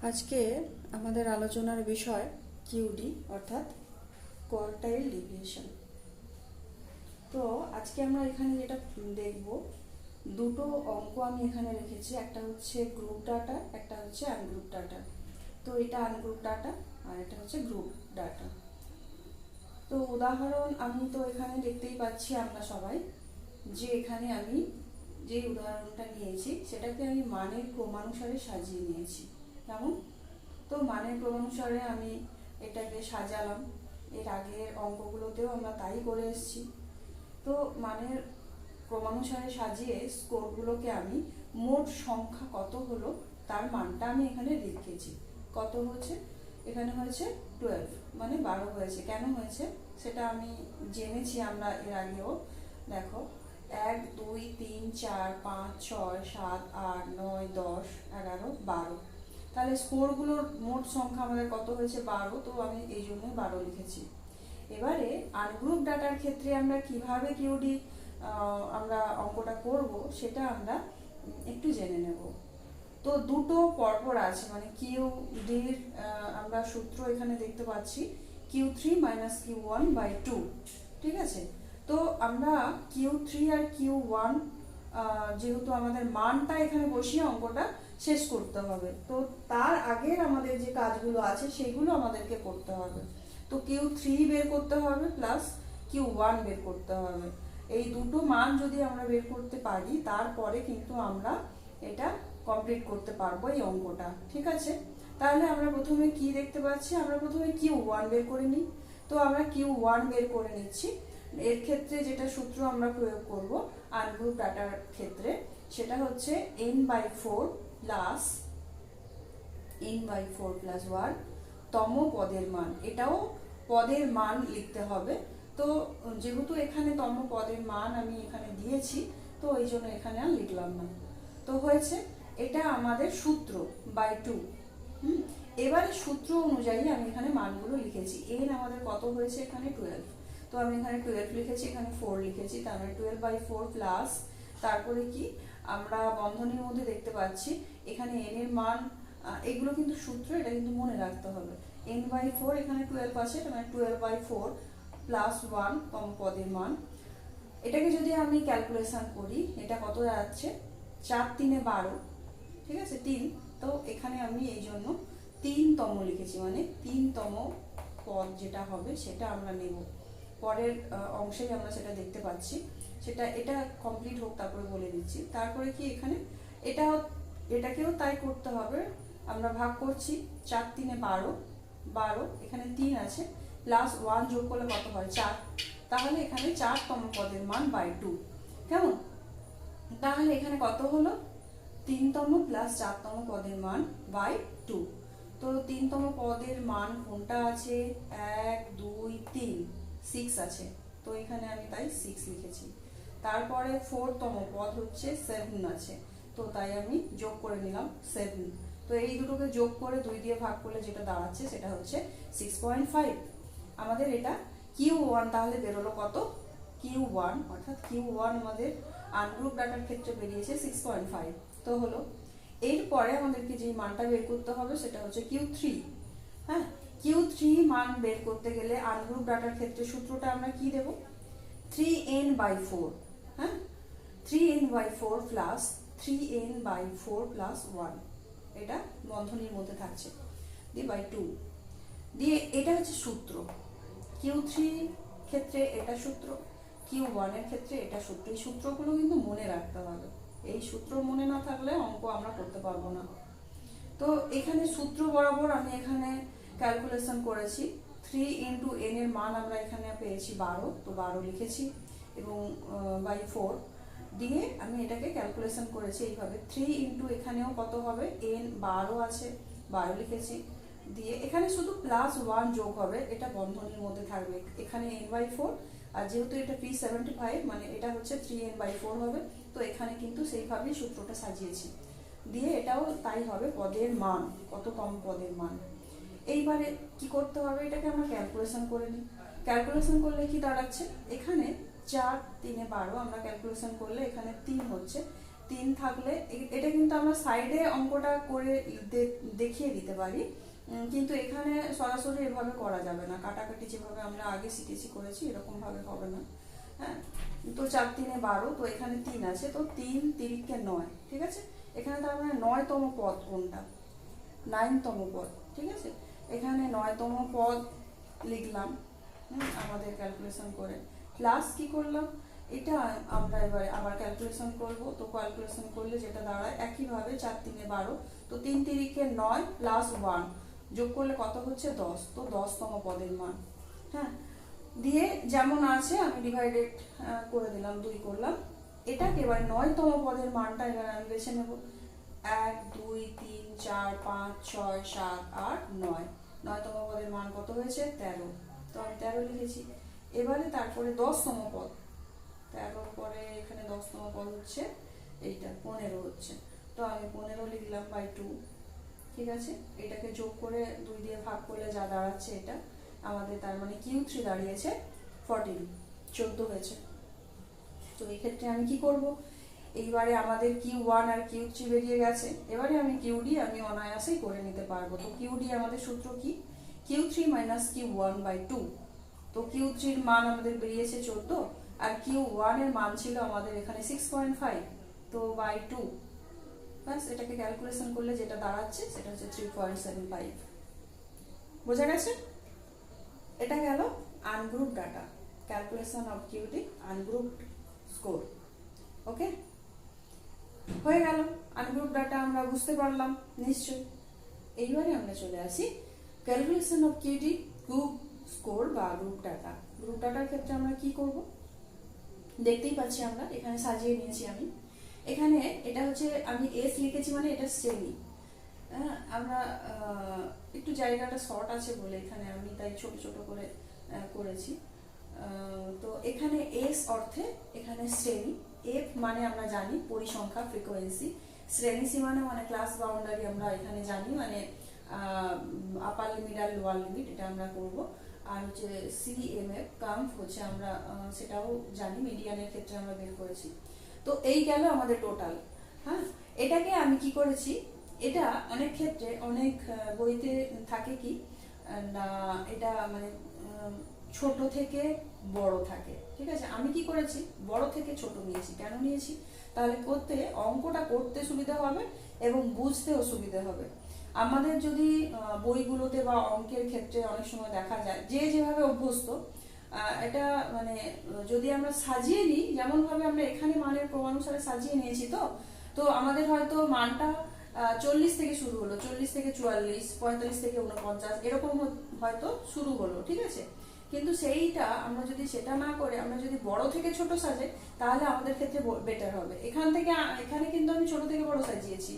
আজকে আমাদের আলোচনার বিষয় কিউডি অর্থাৎ কোয়ার্টাইল ডিভিয়েশন। তো আজকে আমরা এখানে যেটা দেখব, দুটো অঙ্ক আমি এখানে রেখেছি, একটা হচ্ছে গ্রুপ ডাটা, একটা হচ্ছে আনগ্রুপ ডাটা। তো এটা আনগ্রুপ ডাটা আর এটা হচ্ছে গ্রুপ ডাটা। তো উদাহরণ আমি তো এখানে দেখতেই পাচ্ছি আমরা সবাই, যে এখানে আমি যে উদাহরণটা নিয়েছি সেটাকে আমি মানের ক্রমানুসারে সাজিয়ে নিয়েছি। কেমন? তো মানের ক্রমানুসারে আমি এটাকে সাজালাম। এর আগের অঙ্কগুলোতেও আমরা তাই করে এসেছি। তো মানের ক্রমানুসারে সাজিয়ে স্কোরগুলোকে আমি মোট সংখ্যা কত হলো তার মানটা আমি এখানে লিখেছি। কত হয়েছে? এখানে হয়েছে 12, মানে 12 হয়েছে। কেন হয়েছে সেটা আমি জেনেছি আমরা এর আগেও। দেখো, 1 2 3 4 5 6 7 8 9 10 11 12, তাহলে স্কোরগুলোর মোট সংখ্যা আমাদের কত হয়েছে? 12। তো আমি এই জন্য 12 লিখেছি। এবারে আনগ্রুপ ডাটার ক্ষেত্রে আমরা কিভাবে কিউডি আমরা অঙ্কটা করব সেটা আমরা একটু জেনে নেব। তো দুটো পরপর আছে, মানে কিউডির আমরা সূত্র এখানে দেখতে পাচ্ছি Q3 - Q1/2। ঠিক আছে? তো আমরা Q3 আর Q1 যেহেতু আমাদের মানটা এখানে বসিয়ে অঙ্কটা শেষ করতে হবে, তো তার আগের আমাদের যে কাজগুলো আছে সেগুলো আমাদেরকে করতে হবে। তো Q3 বের করতে হবে প্লাস Q1 বের করতে হবে। এই দুটো মান যদি আমরা বের করতে পারি তারপরে কিন্তু আমরা এটা কমপ্লিট করতে পারবো এই অঙ্কটা। ঠিক আছে? তাহলে আমরা প্রথমে কি দেখতে পাচ্ছি? আমরা প্রথমে Q1 বের করে নিই। তো আমরা Q1 বের করে নিচ্ছি। এর ক্ষেত্রে যেটা সূত্র আমরা প্রয়োগ করব আনগ্রুপ ডাটার ক্ষেত্রে, সেটা হচ্ছে n/4 প্লাস n/4 প্লাস 1 তম পদের মান। এটাও পদের মান লিখতে হবে। তো যেহেতু এখানে তম পদের মান আমি এখানে দিয়েছি, তো এই জন্য এখানে আর লিখলাম না। তো হয়েছে, এটা আমাদের সূত্র /2। এবারে সূত্র অনুযায়ী আমি এখানে মানগুলো লিখেছি। n আমাদের কত হয়েছে? এখানে 12। তো আমি এখানে 12 লিখেছি, এখানে 4 লিখেছি, তার মানে 12/4 প্লাস, তারপরে কি আমরা বন্ধনীর মধ্যে দেখতে পাচ্ছি এখানে n এর মান, এগুলো কিন্তু সূত্র, এটা কিন্তু মনে রাখতে হবে। n/4 এখানে 12 আছে, মানে 12/4 প্লাস 1 তম পদের মান। এটাকে যদি আমি ক্যালকুলেশন করি, এটা কত যাচ্ছে? 4 3 12। ঠিক আছে? 3। তো এখানে আমি এই জন্য 3তম লিখেছি, মানে 3তম পদ যেটা হবে সেটা আমরা নেব। পরের অংশেই আমরা সেটা দেখতে পাচ্ছি। সেটা এটা কমপ্লিট হোক, তারপরে বলে দিচ্ছি। তারপরে কি এখানে এটাকেও তাই করতে হবে। আমরা ভাগ করছি, 4 3 12, 12, এখানে 3 আছে, প্লাস 1 যোগ করলে কত হয়? 4। তাহলে এখানে 4তম পদের মান /2। কেমন? তাহলে এখানে কত হলো? 3তম প্লাস 4তম পদের মান /2। তো 3তম পদের মান কোনটা আছে? 1 2 3, 6 আছে। তো এখানে আমি তাই 6 লিখেছি। তারপরে 4তম পদ হচ্ছে 7 আছে, তো তাই আমি যোগ করে নিলাম 7। তো এই দুটোকে যোগ করে 2 দিয়ে ভাগ করলে যেটা দাঁড়াচ্ছে সেটা হচ্ছে 6.5। আমাদের এটা Q1 তাহলে বেরোলো কত? Q1 অর্থাৎ Q1 আমাদের আনগ্রুপ ডাটার ক্ষেত্রে বেরিয়েছে 6.5। তো হলো, এরপরে আমাদেরকে যে মানটা বের করতে হবে সেটা হচ্ছে Q3। হ্যাঁ, Q3 মান বের করতে গেলে আনগ্রুপ ডাটার ক্ষেত্রে সূত্রটা আমরা কি দেব? 3n/4। হ্যাঁ, 3n/4 প্লাস 3n/4 প্লাস 1, এটা বন্ধনীর মধ্যে থাকছে, দিয়ে /2 দিয়ে, এটা হচ্ছে সূত্র। Q3 ক্ষেত্রে এটা সূত্র, Q1 এর ক্ষেত্রে এটা সূত্র। এই সূত্রগুলো কিন্তু মনে রাখতে হবে। এই সূত্র মনে না থাকলে অঙ্ক আমরা করতে পারবো না। তো এখানে সূত্র বরাবর আমি এখানে ক্যালকুলেশন করেছি। 3 × n এর মান আমরা এখানে পেয়েছি 12, তো 12 লিখেছি, এবং /4 দিয়ে আমি এটাকে ক্যালকুলেশন করেছি এইভাবে। 3 × এখানেও কত হবে? n 12 আছে, 12 লিখেছি, দিয়ে এখানে শুধু প্লাস 1 যোগ হবে, এটা বন্ধনীর মধ্যে থাকবে। এখানে n/4, আর যেহেতু এটা P75, মানে এটা হচ্ছে 3n/4 হবে। তো এখানে কিন্তু সেইভাবেই সূত্রটা সাজিয়েছি, দিয়ে এটাও তাই হবে পদের মান, কততম পদের মান। এইবারে কি করতে হবে? এটাকে আমরা ক্যালকুলেশন করে নিই। ক্যালকুলেশন করলে কি দাঁড়াচ্ছে? এখানে 4 3 12 আমরা ক্যালকুলেশন করলে এখানে 3 হচ্ছে, 3 থাকলে এটা কিন্তু আমরা সাইডে অঙ্কটা করে দেখিয়ে দিতে পারি, কিন্তু এখানে সরাসরি এভাবে করা যাবে না, কাটাকাটি যেভাবে আমরা আগে শিখেছি করেছি এরকম ভাবে হবে না। হ্যাঁ, তো 4 3 12, তো এখানে 3 আছে, তো 3 3 9, ঠিক আছে। এখানে তার মানে 9তম পদ কোনটা, 9তম পদ, ঠিক আছে। এখানে 9তম পদ লিখলাম আমাদের ক্যালকুলেশন করে, প্লাস কি করলাম, এটা আমরা এবারে আবার ক্যালকুলেশন করব। তো ক্যালকুলেশন করলে যেটা দাঁড়ায় একইভাবে 4 3 12, তো 3 3 9 প্লাস 1 যোগ করলে কত হচ্ছে 10, তো 10তম পদের মান। হ্যাঁ, দিয়ে যেমন আছে আমি ডিভাইডেড করে দিলাম, 2 করলাম। এটাকে এবার 9তম পদের মানটা এবার আমি বেছে নেব। 1 2 3 4 5 6 7 8 9, 9তম পদের মান কত হয়েছে 13, তো আমি 13 লিখেছি। এবারে তারপরে 10তম পদ, 13 পরে এখানে 10তম পদ হচ্ছে এইটা 15 হচ্ছে, তো আমি 15 লিখলাম বাই 2, ঠিক আছে। এটাকে যোগ করে 2 দিয়ে ভাগ করলে যা দাঁড়াচ্ছে এটা আমাদের, তার মানে Q3 দাঁড়িয়েছে 14, 14 হয়েছে। তো এই ক্ষেত্রে আমি কি করব, এইবারে আমাদের Q1 আর Q3 বেরিয়ে গেছে, এবারে আমি QD আমি অনায়াসেই করে নিতে পারবো। তো QD আমাদের সূত্র কি, Q3 মাইনাস Q1 বাই 2, তো Q3 এর মান আমাদের বেরিয়েছে 14, আর Q1 এর মান ছিল আমাদের এখানে 6.5, তো বাই 2, বাস এটাকে ক্যালকুলেশন করলে যেটা দাঁড়াচ্ছে সেটা হচ্ছে 3.75। বোঝা গেছে? এটা গেল ungroup data, calculation of QD ungroup score. Okay, হয়ে গেল আনগ্রুপ ডাটা আমরা বুঝতে পারলাম নিশ্চয়ই। এইবারে আমরা চলে আসি calculation of QD group score বা গ্রুপ ডাটা। গ্রুপ ডাটার ক্ষেত্রে আমরা কি করব, দেখতেই পাচ্ছি আমরা এখানে সাজিয়ে নিয়েছি আমি। এখানে এটা হচ্ছে আমি এস লিখেছি মানে এটা শ্রেণী। আমরা একটু জায়গাটা শর্ট আছে বলে এখানে আমি তাই ছোট ছোট করে করেছি। তো এখানে এস অর্থে এখানে শ্রেণী, এফ মানে আমরা জানি পরিসংখ্যা ফ্রিকোয়েন্সি, শ্রেণী সীমানা মানে ক্লাস বাউন্ডারি আমরা এখানে জানি, মানে আপার লিমিট আর লোয়ার লিমিট এটা আমরা করব। আর হচ্ছে সিএমএফ কাম্প হচ্ছে আমরা সেটাও জানি, মিডিয়ানের ক্ষেত্রে আমরা বের করেছি। তো এই গেল আমাদের টোটাল। হ্যাঁ, এটাকে আমি কি করেছি, এটা অনেক ক্ষেত্রে অনেক বইতে থাকে কি না, এটা মানে ছোট থেকে বড় থাকে, ঠিক আছে। আমি কি করেছি, বড় থেকে ছোট নিয়েছি। কেন নিয়েছি, তাহলে করতে অঙ্কটা করতে সুবিধা হবে এবং বুঝতেও সুবিধা হবে। আমাদের যদি বইগুলোতে বা অঙ্কের ক্ষেত্রে অনেক সময় দেখা যায় যে যেভাবে অভ্যস্ত, এটা মানে যদি আমরা সাজিয়ে নিই, যেমন ভাবে আমরা এখানে মানের ক্রমানুসারে সাজিয়ে নিয়েছি, তো আমাদের হয়তো মানটা 40 থেকে শুরু হলো, 40 থেকে 44, 45 থেকে 49 এরকম হয়তো শুরু হলো, ঠিক আছে। কিন্তু সেইটা আমরা যদি সেটা না করে আমরা যদি বড় থেকে ছোট সাজাই তাহলে আমাদের ক্ষেত্রে বেটার হবে। এখানে কিন্তু আমি ছোট থেকে বড় সাজিয়েছি,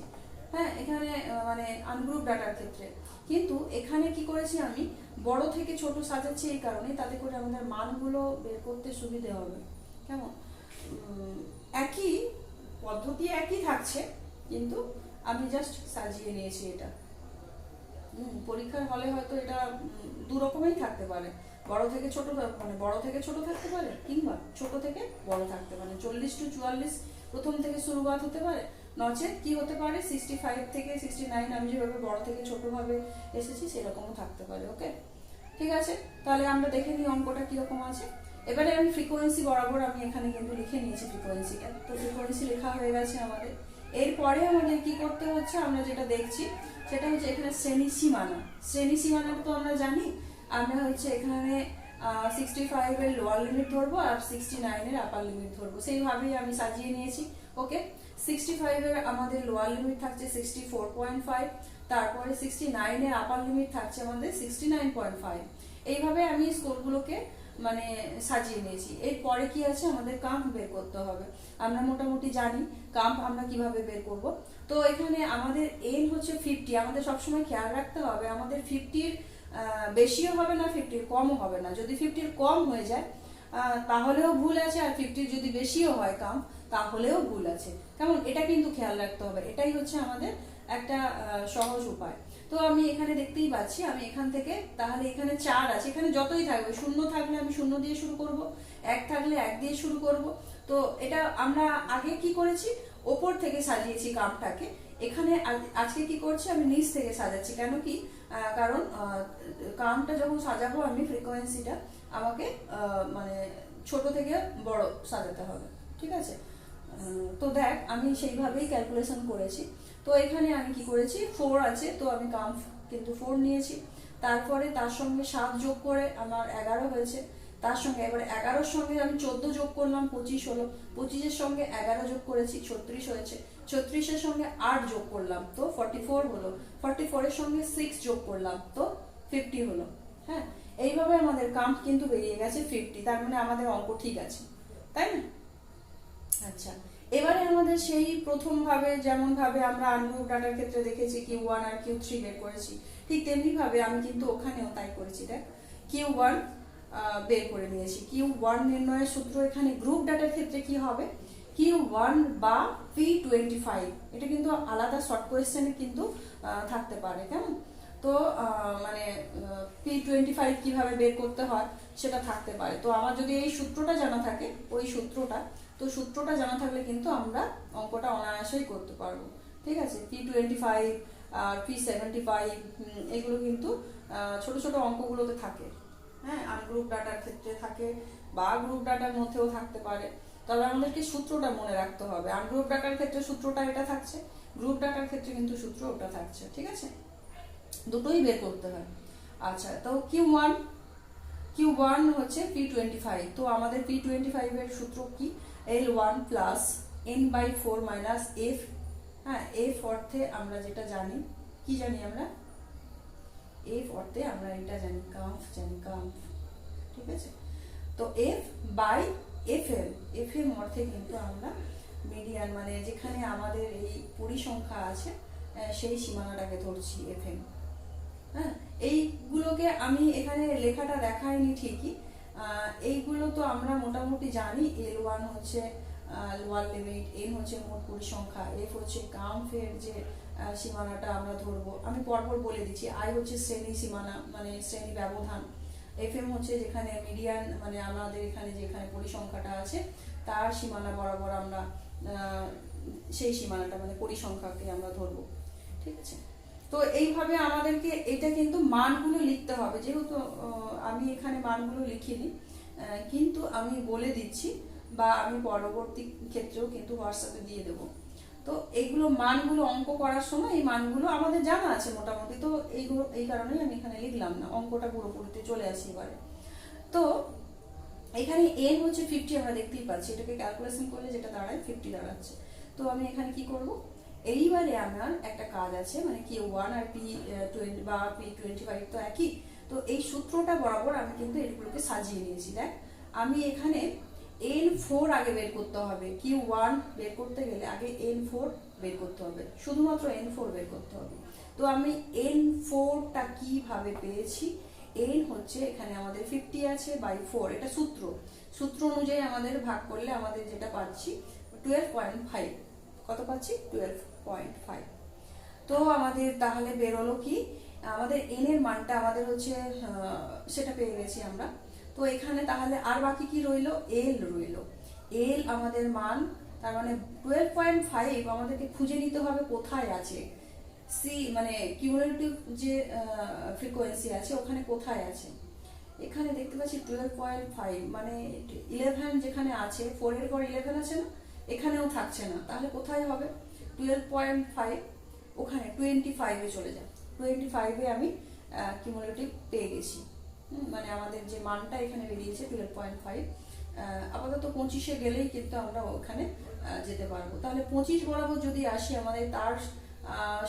হ্যাঁ, এখানে মানে আনগ্রুপ ডাটার ক্ষেত্রে। কিন্তু এখানে কি করেছি, আমি বড় থেকে ছোট সাজাচ্ছি এই কারণে, তাতে করে আমাদের মানগুলো বের করতে সুবিধে হবে। কেমন, একই পদ্ধতি একই থাকছে, কিন্তু আমি জাস্ট সাজিয়ে নিয়েছি এটা। পরীক্ষার হলে হয়তো এটা দু রকমেই থাকতে পারে, বড় থেকে ছোট, মানে বড় থেকে ছোট থাকতে পারে কিংবা ছোট থেকে বড় থাকতে পারে। 40 to 44 প্রথম থেকে শুরুয়াত হতে পারে, নচেত কি হতে পারে 65 থেকে 69 আমি যেভাবে বড় থেকে ছোট ভাবে এসেছি সেরকমও থাকতে পারে। ওকে, ঠিক আছে, তাহলে আমরা দেখে নিই অঙ্কটা কিরকম আছে। এবারে আমি ফ্রিকোয়েন্সি বরাবর আমি এখানে কিন্তু লিখে নিয়েছি ফ্রিকোয়েন্সিটা, তো ফ্রিকোয়েন্সি লেখা হয়ে গেছে আমাদের। এরপরে আমাদের কি করতে হচ্ছে, আমরা যেটা দেখছি সেটা হচ্ছে এখানে শ্রেণী সীমানা। শ্রেণী সীমানাটা তো আমরা জানি, আমরা হচ্ছে এখানে 65 এর লোয়ার লিমিট ধরবো আর 69 এর আপার লিমিট ধরবো, সেইভাবেই আমি সাজিয়ে নিয়েছি। ওকে, 65 এর আমাদের লোয়ার লিমিট থাকছে 64.5, তারপরে 69 এর আপার লিমিট থাকছে আমাদের 69.5। এইভাবে আমি স্কোরগুলোকে মানে সাজিয়ে নিয়েছি। এরপরে কি আছে, আমাদের কাম্প বের করতে হবে। আমরা মোটামুটি জানি কাম্প আমরা কিভাবে বের করব। তো এখানে আমাদের এন হচ্ছে 50, আমাদের সবসময় খেয়াল রাখতে হবে আমাদের 50-র বেশিও হবে না 50-র কমও হবে না। যদি 50-র কম হয়ে যায় তাহলেও ভুল আছে, আর 50-র যদি বেশিও হয় কাম্প তাহলেও ভুল আছে। কেমন, এটা কিন্তু খেয়াল রাখতে হবে। এটাই হচ্ছে আমাদের একটা সহজ উপায়। তো আমি এখানে দেখতেই পাচ্ছি, আমি এখান থেকে তাহলে এখানে 4 আছে, এখানে যতই থাকবে, 0 থাকলে আমি 0 দিয়ে শুরু করব, 1 থাকলে 1 দিয়ে শুরু করব। তো এটা আমরা আগে কি করেছি, ওপর থেকে সাজিয়েছি কামটাকে, এখানে আজকে কি করছি আমি নিচ থেকে সাজাচ্ছি। কেন কি কারণ কামটা যখন সাজাবো আমি ফ্রিকোয়েন্সিটা আমাকে মানে ছোট থেকে বড় সাজাতে হবে, ঠিক আছে। তো দেখ আমি সেইভাবেই ক্যালকুলেশন করেছি। তো এখানে আমি কি করেছি 4 আছে, তো আমি কাম কিন্তু 4 নিয়েছি। তারপরে তার সঙ্গে 7 যোগ করে আমার 11 হয়েছে। তার সঙ্গে এবারে 11-র সঙ্গে আমি 14 যোগ করলাম, 25 হলো। 25-এর সঙ্গে 11 যোগ করেছি, 36 হয়েছে। 36-এর সঙ্গে 8 যোগ করলাম, তো 44 হলো। 44-এর সঙ্গে 6 যোগ করলাম, তো 50 হলো। হ্যাঁ, এইভাবে আমাদের কাউন্ট কিন্তু বেরিয়ে গেছে 50। তার মানে আমাদের অঙ্ক ঠিক আছে, তাই না? আচ্ছা, এবারে আমাদের সেই প্রথম ভাবে যেমন ভাবে আমরা আনগ্রুপ ডাটার ক্ষেত্রে দেখেছি Q1 আর Q3 বের করেছি, ঠিক তেমনি ভাবে আমি কিন্তু ওখানেও তাই করেছি। দেখ Q1 বের করে নিয়েছি। Q1 নির্ণয়ের সূত্র এখানে গ্রুপ ডাটার ক্ষেত্রে কি হবে, Q1 বা P25। এটা কিন্তু আলাদা শর্ট কোয়েশ্চেনে কিন্তু থাকতে পারে, কেমন? তো মানে P25 কিভাবে বের করতে হয় সেটা থাকতে পারে। তো আমার যদি এই সূত্রটা জানা থাকে, ওই সূত্রটা জানা থাকলে কিন্তু আমরা অঙ্কটা অনায়াসেই করতে পারবো, ঠিক আছে। P25 আর P75 এগুলো কিন্তু ছোট ছোট অঙ্কগুলোতে থাকে। হ্যাঁ, আনগ্রুপ ডাটার ক্ষেত্রে থাকে বা গ্রুপ ডাটার মধ্যেও থাকতে পারে। তবে আমাদেরকে সূত্রটা মনে রাখতে হবে। আনগ্রুপ ডাটার ক্ষেত্রে সূত্রটা এটা থাকছে, গ্রুপ ডাটার ক্ষেত্রে কিন্তু সূত্র ওটা থাকছে, ঠিক আছে। দুটোই বের করতে হয়। আচ্ছা, তো Q1 হচ্ছে P25। তো আমাদের P25 এর সূত্র কি, L1 plus n/4 minus f। হ্যাঁ, f অর্থে আমরা যেটা জানি, কি জানি আমরা, f অর্থে আমরা এটা জানি, কাম্প জানি, কাম্প, ঠিক আছে। তো f বাই fm অর্থে কিন্তু আমরা মিডিয়ান মানে যেখানে আমাদের এই পরিসংখ্যা আছে সেই সীমানাটাকে ধরছি fm। হ্যাঁ, এইগুলোকে আমি এখানে লেখাটা দেখাইনি ঠিকই, এইগুলো তো আমরা মোটামুটি জানি। L1 হচ্ছে লোয়ার লিমিট, n হচ্ছে মোট পরিসংখ্যা, f হচ্ছে কাম্পের যে সীমানাটা আমরা ধরবো, আমি পরপর বলে দিচ্ছি। i হচ্ছে শ্রেণী সীমানা মানে শ্রেণী ব্যবধান, fm হচ্ছে যেখানে মিডিয়ান মানে আমাদের এখানে যেখানে পরিসংখ্যাটা আছে তার সীমানা বরাবর আমরা সেই সীমানাটা মানে পরিসংখ্যাকে আমরা ধরবো, ঠিক আছে। তো এইভাবে আমাদেরকে এটা কিন্তু মানগুলো লিখতে হবে। যেহেতু আমি এখানে মানগুলো লিখিনি, কিন্তু আমি বলে দিচ্ছি বা আমি পরবর্তী ক্ষেত্রেও কিন্তু হোয়াটসঅ্যাপে দিয়ে দেবো। তো এইগুলো মানগুলো অঙ্ক করার সময় এই মানগুলো আমাদের জানা আছে মোটামুটি, তো এই কারণেই আমি এখানে লিখলাম না, অঙ্কটা পুরোপুরিতে চলে আসি এবারে। তো এখানে n হচ্ছে 50, আমরা দেখতেই পাচ্ছি, এটাকে ক্যালকুলেশন করলে যেটা দাঁড়ায় 50 দাঁড়াচ্ছে। তো আমি এখানে কি করব, এইবারে আমার একটা কাজ আছে, মানে Q1 আর P20 বা P25 তো একই। তো এই সূত্রটা বরাবর আমি কিন্তু এগুলোকে সাজিয়ে নিয়েছি। দেখ আমি এখানে n4 আগে বের করতে হবে, Q1 বের করতে গেলে আগে n4 বের করতে হবে, শুধুমাত্র n4 বের করতে হবে। তো আমি n4টা কিভাবে পেয়েছি, n হচ্ছে এখানে আমাদের 50 আছে বাই 4, এটা সূত্র অনুযায়ী আমাদের ভাগ করলে আমাদের যেটা পাচ্ছি 12.5। কত পাচ্ছি, 12.5। তো আমাদের তাহলে বেরোলো কি, আমাদের n এর মানটা আমাদের হচ্ছে সেটা পেয়ে গেছি আমরা। তো এখানে তাহলে আর বাকি কি রইলো, l রইলো। l আমাদের মান, তার মানে 12.5 আমাদেরকে খুঁজে নিতে হবে কোথায় আছে, সি মানে কিউমুলেটিভ যে ফ্রিকোয়েন্সি আছে ওখানে কোথায় আছে। এখানে দেখতে পাচ্ছি 12.5 মানে 11 যেখানে আছে, 4 এর পর 11 আছে না, এখানেও থাকছে না, তাহলে কোথায় হবে 12.5, ওখানে 25-এ চলে যায়। 25-এ আমি কিউমুলেটিভ পেয়ে গেছি, মানে আমাদের যে মানটা এখানে বেরিয়েছে 12.5। আপাতত 25-এ গেলেই কিন্তু আমরা ওখানে যেতে পারবো। তাহলে 25 বরাবর যদি আসি, আমাদের তার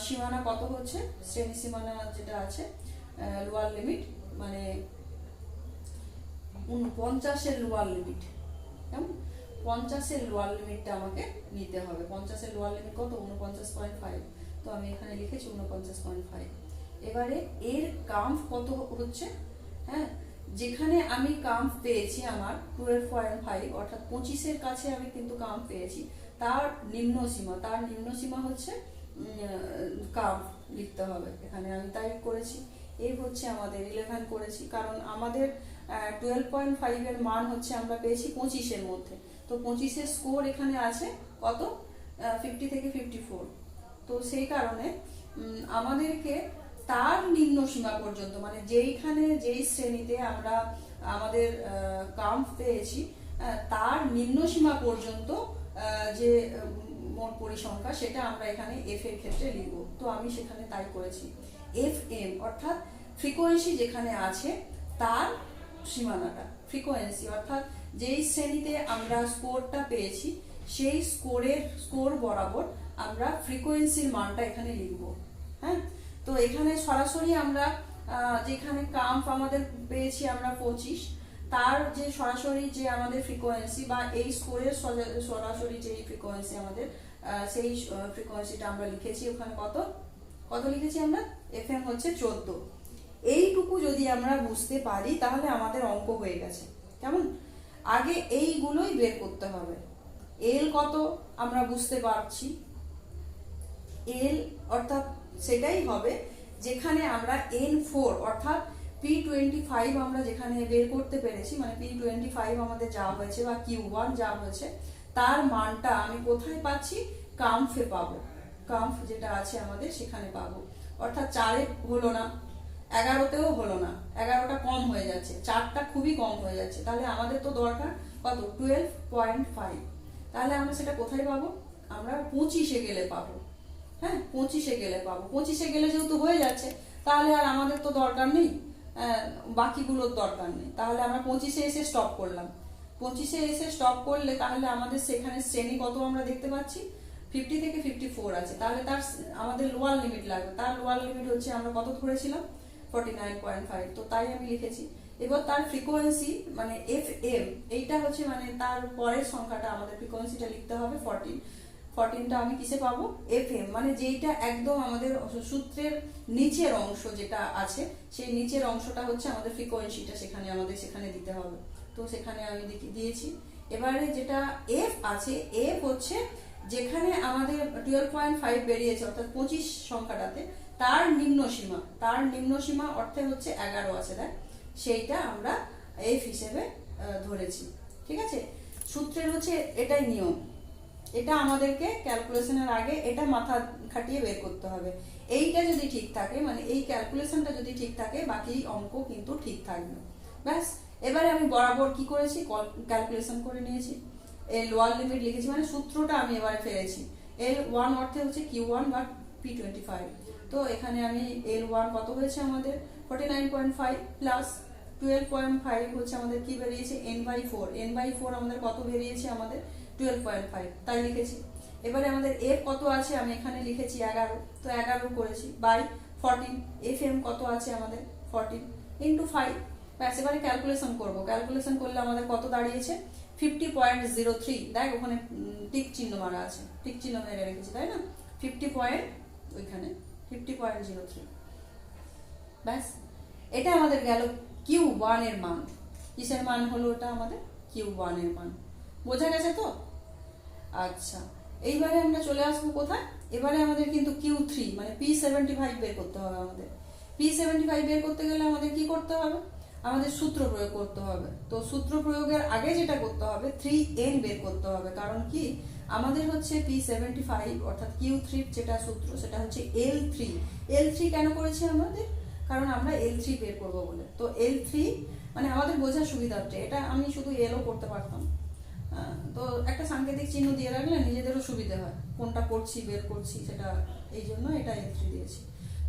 সীমানা কত হচ্ছে, শ্রেণী সীমানা যেটা আছে লোয়ার লিমিট মানে 50-এর লোয়ার লিমিট, কেমন, 50-এর লোয়ার লিমিটটা আমাকে নিতে হবে। 50-এর লোয়ার লিমিট কত, 49.5। তো আমি এখানে লিখেছি 49.5। এবারে এর কাম্প কত হচ্ছে, হ্যাঁ, যেখানে আমি কাম্প পেয়েছি আমার 12.5 অর্থাৎ 25-এর কাছে আমি কিন্তু কাম্প পেয়েছি, তার নিম্ন সীমা হচ্ছে কাম্প লিখতে হবে। এখানে আমি তাই করেছি। এই হচ্ছে আমাদের 11 করেছি, কারণ আমাদের 12.5 এর মান হচ্ছে আমরা পেয়েছি 25-এর মধ্যে। তো 25-এর স্কোর এখানে আছে কত, 50 থেকে 54। তো সেই কারণে আমাদেরকে তার নিম্ন সীমা পর্যন্ত, মানে যেই শ্রেণীতে আমরা আমাদের কাম পেয়েছি তার নিম্ন সীমা পর্যন্ত যে মোট পরিসংখ্যা সেটা আমরা এখানে এফ এর ক্ষেত্রে লিখব। তো আমি সেখানে তাই করেছি। এফ এম অর্থাৎ ফ্রিকোয়েন্সি যেখানে আছে তার সীমানাটা, ফ্রিকোয়েন্সি অর্থাৎ যেই শ্রেণীতে আমরা স্কোরটা পেয়েছি সেই স্কোর বরাবর আমরা ফ্রিকোয়েন্সির মানটা এখানে লিখব। হ্যাঁ, তো এখানে সরাসরি আমরা যেখানে কাম্প আমাদের পেয়েছি আমরা 25, তার যে সরাসরি যে আমাদের ফ্রিকোয়েন্সি বা এই স্কোরের সরাসরি যে ফ্রিকোয়েন্সি আমাদের সেই ফ্রিকোয়েন্সিটা আমরা লিখেছি ওখানে কত লিখেছি আমরা, এফএম হচ্ছে 14। এইটুকু যদি আমরা বুঝতে পারি তাহলে আমাদের অঙ্ক হয়ে গেছে। কেমন? আগে এইগুলোই বের করতে হবে। এল কত আমরা বুঝতে পারছি, এল অর্থাৎ সেটাই হবে যেখানে আমরা N4 অর্থাৎ P25 আমরা যেখানে বের করতে পেরেছি, মানে P25 আমাদের যা হয়েছে বা Q1 যা হয়েছে তার মানটা আমি কোথায় পাচ্ছি, কাম্পে পাবো। কাম্প যেটা আছে আমাদের সেখানে পাবো। অর্থাৎ 4-এ হলো না, 11তেও হলো না, 11টা কম হয়ে যাচ্ছে, 4টা খুবই কম হয়ে যাচ্ছে। তাহলে আমাদের তো দরকার কত, 12.5। তাহলে আমরা সেটা কোথায় পাবো, আমরা 25-এ গেলে পাবো। হ্যাঁ, 25-এ গেলে পাবো। 25-এ গেলে যেহেতু হয়ে যাচ্ছে তাহলে আর আমাদের তো দরকার নেই, বাকিগুলোর দরকার নেই। তাহলে আমরা 25-এ এসে স্টপ করলাম। 25-এ এসে স্টপ করলে তাহলে আমাদের সেখানে শ্রেণী কত আমরা দেখতে পাচ্ছি, 50 থেকে 54 আছে। তাহলে তার আমাদের লোয়ার লিমিট লাগবে। তার লোয়ার লিমিট হচ্ছে আমরা কত ধরেছিলাম, 49.5। তো তাই আমি লিখেছি। এবার তার ফ্রিকোয়েন্সি মানে এফ এম, এইটা হচ্ছে মানে তার পরের সংখ্যাটা আমাদের ফ্রিকোয়েন্সিটা লিখতে হবে 14টা আমি কিসে পাবো, এফ এম, মানে যেইটা একদম আমাদের সূত্রের নিচের অংশ যেটা আছে সেই নিচের অংশটা হচ্ছে আমাদের ফ্রিকোয়েন্সিটা, সেখানে দিতে হবে। তো সেখানে আমি দিয়েছি। এবারে যেটা এফ আছে, এফ হচ্ছে যেখানে আমাদের 12.5 বেরিয়েছে অর্থাৎ 25 সংখ্যাটাতে তার নিম্ন সীমা অর্থে হচ্ছে 11 আছে, দেখ সেইটা আমরা এফ হিসেবে ধরেছি। ঠিক আছে, সূত্রের হচ্ছে এটাই নিয়ম। এটা আমাদেরকে ক্যালকুলেশনের আগে এটা মাথা খাটিয়ে বের করতে হবে। এইটা যদি ঠিক থাকে, মানে এই ক্যালকুলেশনটা যদি ঠিক থাকে, বাকি অঙ্ক কিন্তু ঠিক থাকবে। ব্যাস, এবারে আমি বরাবর কি করেছি, ক্যালকুলেশন করে নিয়েছি। এর লোয়ার লিমিট লিখেছি, মানে সূত্রটা আমি এবারে ফেলেছি। L1 অর্থে হচ্ছে Q1 বা P25। তো এখানে আমি L1 কত হয়েছে আমাদের 49.5 প্লাস 12.5 হচ্ছে আমাদের কি বেরিয়েছে N/4। N/4 আমাদের কত বেরিয়েছে আমাদের 12.5, তাই লিখেছি। এবারে আমাদের F কত আছে আমি এখানে লিখেছি 11, তো 11 করেছি বাই 14। FM কত আছে আমাদের 14 ইন্টু 5। ব্যাস, এবারে ক্যালকুলেশন করবো। ক্যালকুলেশন করলে আমাদের কত দাঁড়িয়েছে 50.03। দেখ ওখানে টিক চিহ্ন মারা আছে, টিক চিহ্ন মেরে রেখেছি, তাই না, 50.03। ব্যাস, এটা আমাদের গেল Q1 এর মান। কিসের মান হলো ওটা আমাদের, Q1 এর মান। বোঝা গেছে তো? আচ্ছা, এইবারে আমরা চলে আসবো কোথায়, এবারে আমাদের কিন্তু Q3 মানে P75 বের করতে হবে আমাদের। P75 বের করতে গেলে আমাদের কি করতে হবে, আমাদের সূত্র প্রয়োগ করতে হবে। তো সূত্র প্রয়োগের আগে যেটা করতে হবে 3n বের করতে হবে। কারণ কি, আমাদের হচ্ছে P75 অর্থাৎ Q3 যেটা সূত্র সেটা হচ্ছে L3 কেন করেছি আমাদের, কারণ আমরা L3 বের করবো বলে। তো L3 মানে আমাদের বোঝার সুবিধার্থে, এটা আমি শুধু এলও করতে পারতাম, তো একটা সাংকেতিক চিহ্ন দিয়ে রাখলে নিজেদেরও সুবিধা হয়, কোনটা করছি বের করছি সেটা, এই জন্য এটা L3 দিয়েছি।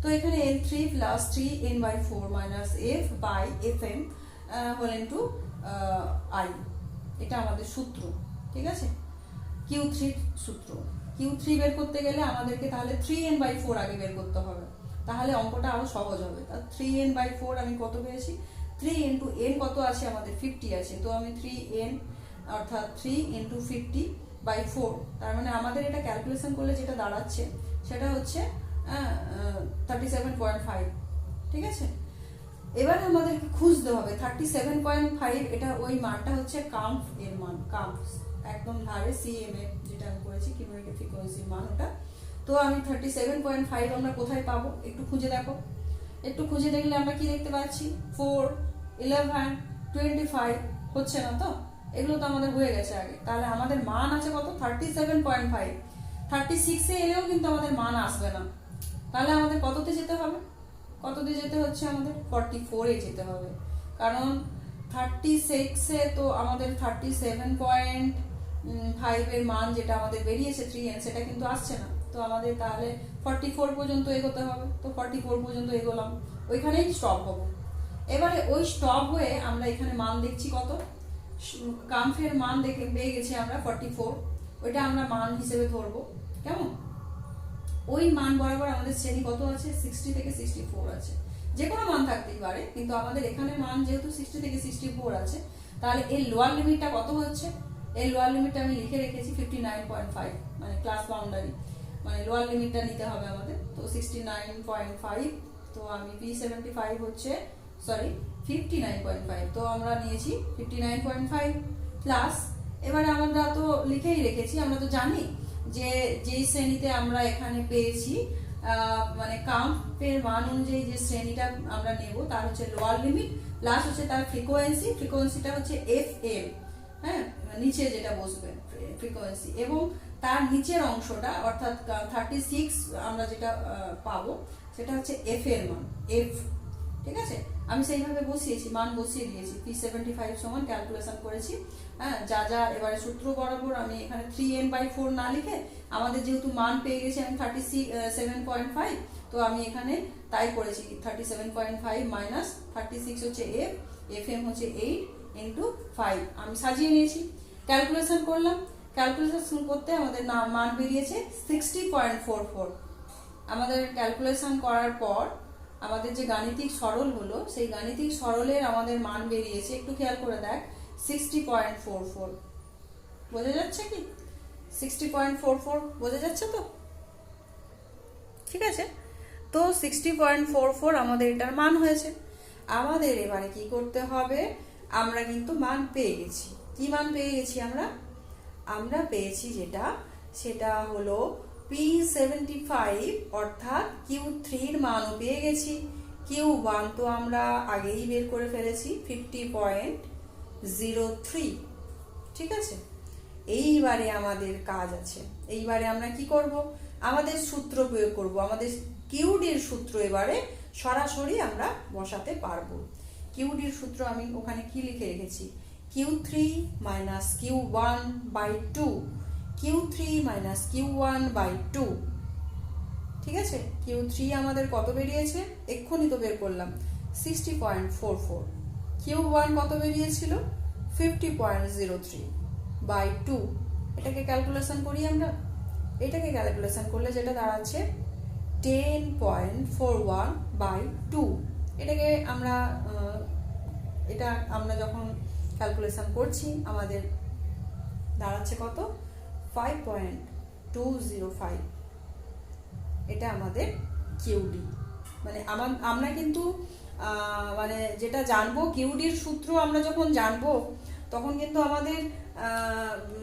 তো এখানে L3 plus 3n/4 minus f by fm whole into I, এটা আমাদের সূত্র। ঠিক আছে, Q3 সূত্র। Q3 বের করতে গেলে আমাদেরকে তাহলে 3n/4 আগে বের করতে হবে, তাহলে অঙ্কটা আরো সহজ হবে। তার 3n/4 আমি কত পেয়েছি, 3 ইন্টু n কত আছে আমাদের 50 আছে। তো আমি 3n অর্থাৎ 3 ইন্টু 50/4, তার মানে আমাদের এটা ক্যালকুলেশন করলে যেটা দাঁড়াচ্ছে সেটা হচ্ছে 37.5। ঠিক আছে, এবারে আমাদেরকে খুঁজতে হবে 37.5, এটা ওই মানটা হচ্ছে কাম্প এর মান, কাম্প একদম ধারে CM এর যেটা আমি করেছি কিউমেটিভ ফ্রিকোয়েন্সির মান ওটা। তো আমি 37.5 আমরা কোথায় পাবো একটু খুঁজে দেখো। একটু খুঁজে দেখলে আমরা কি দেখতে পাচ্ছি, 4, 11, 25 হচ্ছে না তো, এগুলো তো আমাদের হয়ে গেছে আগে। তাহলে আমাদের মান আছে কত 37.5। 36-এ এলেও কিন্তু আমাদের মান আসবে না। তাহলে আমাদের কততে যেতে হবে? কততে যেতে হচ্ছে? আমাদের 44-এ যেতে হবে, কারণ 36-এ তো আমাদের 37.5 এর মান যেটা আমাদের বেরিয়েছে 3n, সেটা কিন্তু আসছে না। তো আমাদের তাহলে 44 পর্যন্ত এগোতে হবে। তো 44 পর্যন্ত এগোলাম, ওইখানেই স্টপ হবো। এবারে ওই স্টপ হয়ে আমরা এখানে মান দেখছি কত, কামফের মান দেখে পেয়ে গেছি আমরা 44, ওইটা আমরা মান হিসেবে ধরবো। কেমন? ওই মান বরাবর আমাদের শ্রেণী কত আছে? 60 থেকে 64 আছে। যে কোনো মান থাকতেই পারে, কিন্তু আমাদের এখানে মান যেহেতু 60 থেকে 64 আছে, তাহলে এর লোয়ার লিমিটটা কত হচ্ছে? এর লোয়ার লিমিটটা আমি লিখে রেখেছি 59.5, মানে ক্লাস বাউন্ডারি, মানে লোয়ার লিমিটটা নিতে হবে আমাদের। তো 69.5, তো আমি P75 হচ্ছে, সরি 59.5, তো আমরা নিয়েছি 59.5 প্লাস, এবারে আমরা তো লিখেই রেখেছি, আমরা তো জানি যে যেই শ্রেণীতে আমরা এখানে পেয়েছি মানে কাম্পের মান অনুযায়ী যে শ্রেণীটা আমরা নেব তার হচ্ছে লোয়ার লিমিট প্লাস হচ্ছে তার ফ্রিকোয়েন্সিটা হচ্ছে FM, হ্যাঁ, নিচে যেটা বসবে ফ্রিকোয়েন্সি, এবং তার নিচের অংশটা অর্থাৎ 36 আমরা যেটা পাবো সেটা হচ্ছে F এর মান, F। ঠিক আছে, আমি সেইভাবে বসিয়েছি, মান বসিয়ে দিয়েছি। P75 সমান ক্যালকুলেশন করেছি, হ্যাঁ, যা যা এবারে সূত্র বরাবর আমি এখানে 3n/4 না লিখে, আমাদের যেহেতু মান পেয়ে গেছি আমি 37.5, তো আমি এখানে তাই করেছি 37.5 মাইনাস 36 হচ্ছে F, FM হচ্ছে 8 ইন্টু 5, আমি সাজিয়ে নিয়েছি, ক্যালকুলেশন করলাম। ক্যালকুলেশন করতে আমাদের মান বেরিয়েছে 60.44। আমাদের ক্যালকুলেশন করার পর আমাদের যে গাণিতিক সরল হলো, সেই গাণিতিক সরলের আমাদের মান বেরিয়েছে, একটু খেয়াল করে দেখ, 60.44। বোঝা যাচ্ছে কি? 60.44 বোঝা যাচ্ছে তো? ঠিক আছে, তো 60.44 আমাদের এটার মান হয়েছে। আমাদের এবারে কি করতে হবে? আমরা কিন্তু মান পেয়ে গেছি। কি মান পেয়ে গেছি আমরা পেয়েছি যেটা, সেটা হলো P75 অর্থাৎ Q3-র মানও পেয়ে গেছি। Q1 তো আমরা আগেই বের করে ফেলেছি 50.03। ঠিক আছে, এইবারে আমাদের কাজ আছে। এইবারে আমরা কি করব? আমাদের সূত্র প্রয়োগ করব। আমাদের কিউডির সূত্র এবারে সরাসরি আমরা বসাতে পারবো। কিউডির সূত্র আমি ওখানে কি লিখে রেখেছি? Q3 minus Q1 by 2, Q3 minus Q1 by 2। ঠিক আছে, Q3 আমাদের কত বেরিয়েছে? এক্ষুনি তো বের করলাম, 60.44। Q1 কত বেরিয়েছিল? 50.03 by 2। এটাকে ক্যালকুলেশন করি আমরা। এটাকে ক্যালকুলেশন করলে যেটা দাঁড়াচ্ছে 10.41 by 2। এটাকে আমরা যখন ক্যালকুলেশন করছি আমাদের দাঁড়াচ্ছে কত? 5.205। এটা আমাদের কিউডি। মানে আমরা কিন্তু মানে যেটা জানবো, কিউডির সূত্র আমরা যখন জানবো তখন কিন্তু আমাদের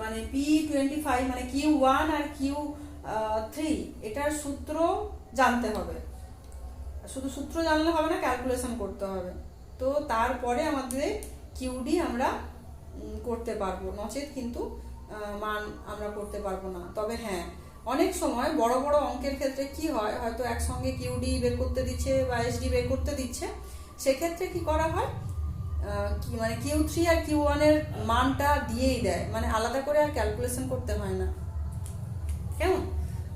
মানে P25 মানে Q1 আর Q3 এটার সূত্র জানতে হবে। শুধু সূত্র জানলে হবে না, ক্যালকুলেশন করতে হবে। তো তারপরে আমাদের কিউডি আমরা করতে পারবো, নচেত কিন্তু মান আমরা করতে পারবো না। তবে হ্যাঁ, অনেক সময় বড় বড় অঙ্কের ক্ষেত্রে কি হয়, হয়তো একসঙ্গে কিউডি বের করতে দিচ্ছে বা এসডি বের করতে দিচ্ছে, সেক্ষেত্রে কি করা হয়, মানে Q3 আর Q1 এর মানটা দিয়েই দেয়, মানে আলাদা করে আর ক্যালকুলেশন করতে হয় না। কেমন?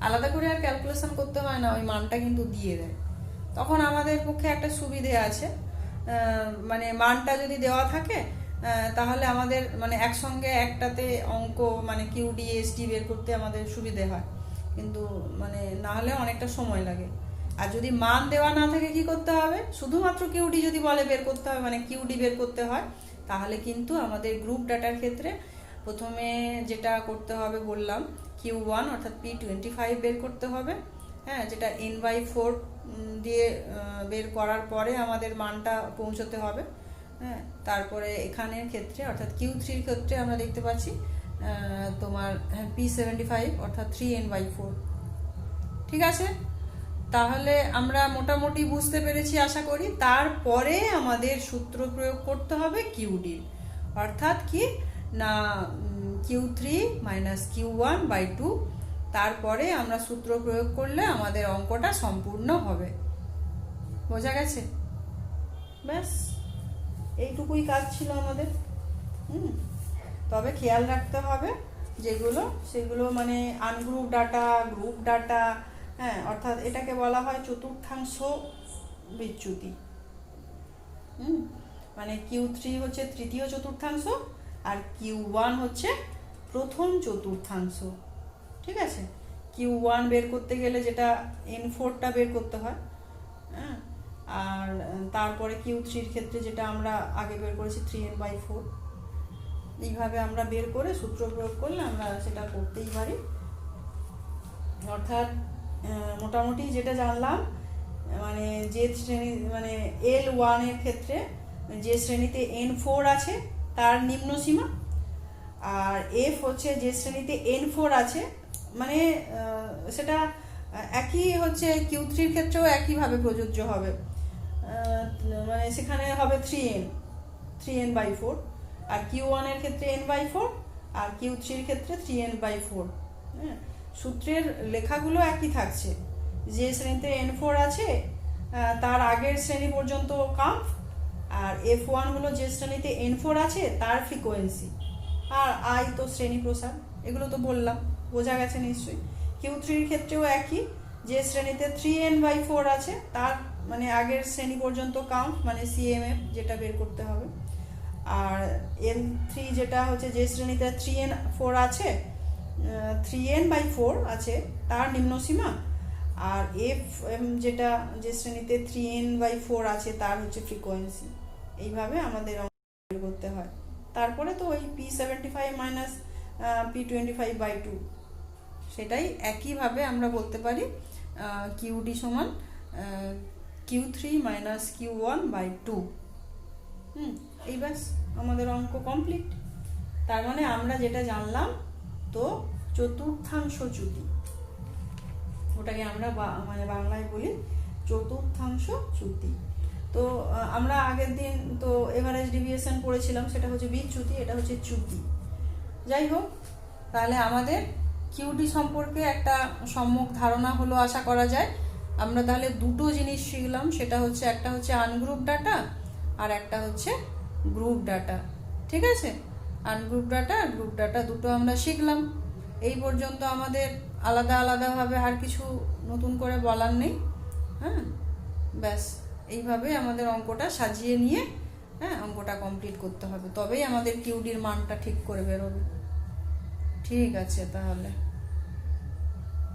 আলাদা করে আর ক্যালকুলেশন করতে হয় না, ওই মানটা কিন্তু দিয়ে দেয়। তখন আমাদের পক্ষে একটা সুবিধে আছে, মানে মানটা যদি দেওয়া থাকে তাহলে আমাদের মানে একসঙ্গে একটাতে অঙ্ক মানে কিউডি এসডি বের করতে আমাদের সুবিধে হয়, কিন্তু মানে না হলে অনেকটা সময় লাগে। আর যদি মান দেওয়া না থাকে কি করতে হবে? শুধুমাত্র কিউডি যদি বলে বের করতে হবে, মানে কিউডি বের করতে হয়, তাহলে কিন্তু আমাদের গ্রুপ ডাটার ক্ষেত্রে প্রথমে যেটা করতে হবে বললাম, Q1 অর্থাৎ P25 বের করতে হবে, হ্যাঁ, যেটা n/4 দিয়ে বের করার পরে আমাদের মানটা পৌঁছতে হবে। হ্যাঁ, তারপরে এখানের ক্ষেত্রে অর্থাৎ Q3-র ক্ষেত্রে আমরা দেখতে পাচ্ছি তোমার P75 অর্থাৎ 3n/4। ঠিক আছে, তাহলে আমরা মোটামুটি বুঝতে পেরেছি আশা করি। তারপরে আমাদের সূত্র প্রয়োগ করতে হবে কিউডির, অর্থাৎ কি না Q3 minus Q1 by 2 তারপরে আমরা সূত্র প্রয়োগ করলে আমাদের অঙ্কটা সম্পূর্ণ হবে। বোঝা গেছে? ব্যাস এইটুকুই কাজ ছিল আমাদের। তবে খেয়াল রাখতে হবে যেগুলো সেগুলো মানে আনগ্রুপ ডাটা, গ্রুপ ডাটা, হ্যাঁ, অর্থাৎ এটাকে বলা হয় চতুর্থাংশ বিচ্যুতি। মানে Q3 হচ্ছে তৃতীয় চতুর্থাংশ আর Q1 হচ্ছে প্রথম চতুর্থাংশ। ঠিক আছে? Q1 বের করতে গেলে যেটা N4টা বের করতে হয়, হ্যাঁ, আর তারপরে Q3-র ক্ষেত্রে যেটা আমরা আগে বের করেছি 3n/4। এইভাবে আমরা বের করে সূত্র প্রয়োগ করলে আমরা সেটা করতেই পারি। অর্থাৎ মোটামুটি যেটা জানলাম, মানে যে শ্রেণী মানে L1 এর ক্ষেত্রে যে শ্রেণীতে N4 আছে তার নিম্ন সীমা, আর F হচ্ছে যে শ্রেণীতে N4 আছে, মানে সেটা একই হচ্ছে Q3-র ক্ষেত্রেও একইভাবে প্রযোজ্য হবে। মানে সেখানে হবে 3n/4, আর Q1 এর ক্ষেত্রে n/4 আর Q3-র ক্ষেত্রে 3n/4। হ্যাঁ, সূত্রের লেখাগুলো একই থাকছে। যে শ্রেণীতে N4 আছে তার আগের শ্রেণী পর্যন্ত কাম্প, আর F1 হলো যে শ্রেণীতে N4 আছে তার ফ্রিকোয়েন্সি, আর I তো শ্রেণী প্রসার। এগুলো তো বললাম, বোঝা গেছে নিশ্চয়ই। Q3-র ক্ষেত্রেও একই, যে শ্রেণীতে 3n/4 আছে তার মানে আগের শ্রেণী পর্যন্ত কাউন্ট, মানে CMF যেটা বের করতে হবে। আর N3 যেটা হচ্ছে যে শ্রেণীতে 3n/4 আছে, 3n/4 আছে তার নিম্ন সীমা, আর FM যেটা যে শ্রেণীতে 3n/4 আছে তার হচ্ছে ফ্রিকোয়েন্সি। এইভাবে আমাদের বের করতে হয়। তারপরে তো ওই P75 মাইনাস P25/2, সেটাই একইভাবে আমরা বলতে পারি QD সমান Q3 মাইনাস Q1/2। এই ব্যাস আমাদের অঙ্ক কমপ্লিট। তার মানে আমরা যেটা জানলাম, তো চতুর্থাংশ চ্যুতি, ওটাকে আমরা মানে বাংলায় বলি চতুর্থাংশ চ্যুতি। তো আমরা আগের দিন তো এভারেজ ডেভিয়েশন পড়েছিলাম, সেটা হচ্ছে বিচ্যুতি, এটা হচ্ছে চ্যুতি। যাই হোক, তাহলে আমাদের কিউডি সম্পর্কে একটা সম্যক ধারণা হলো আশা করা যায়। আমরা তাহলে দুটো জিনিস শিখলাম, সেটা হচ্ছে একটা হচ্ছে আনগ্রুপ ডাটা আর একটা হচ্ছে গ্রুপ ডাটা। ঠিক আছে? আনগ্রুপ ডাটা আর গ্রুপ ডাটা দুটো আমরা শিখলাম। এই পর্যন্ত আমাদের আলাদা আলাদাভাবে আর কিছু নতুন করে বলার নেই। হ্যাঁ, ব্যাস এইভাবে আমাদের অঙ্কটা সাজিয়ে নিয়ে, হ্যাঁ, অঙ্কটা কমপ্লিট করতে হবে, তবেই আমাদের কিউডির মানটা ঠিক করে বেরোবে। ঠিক আছে তাহলে।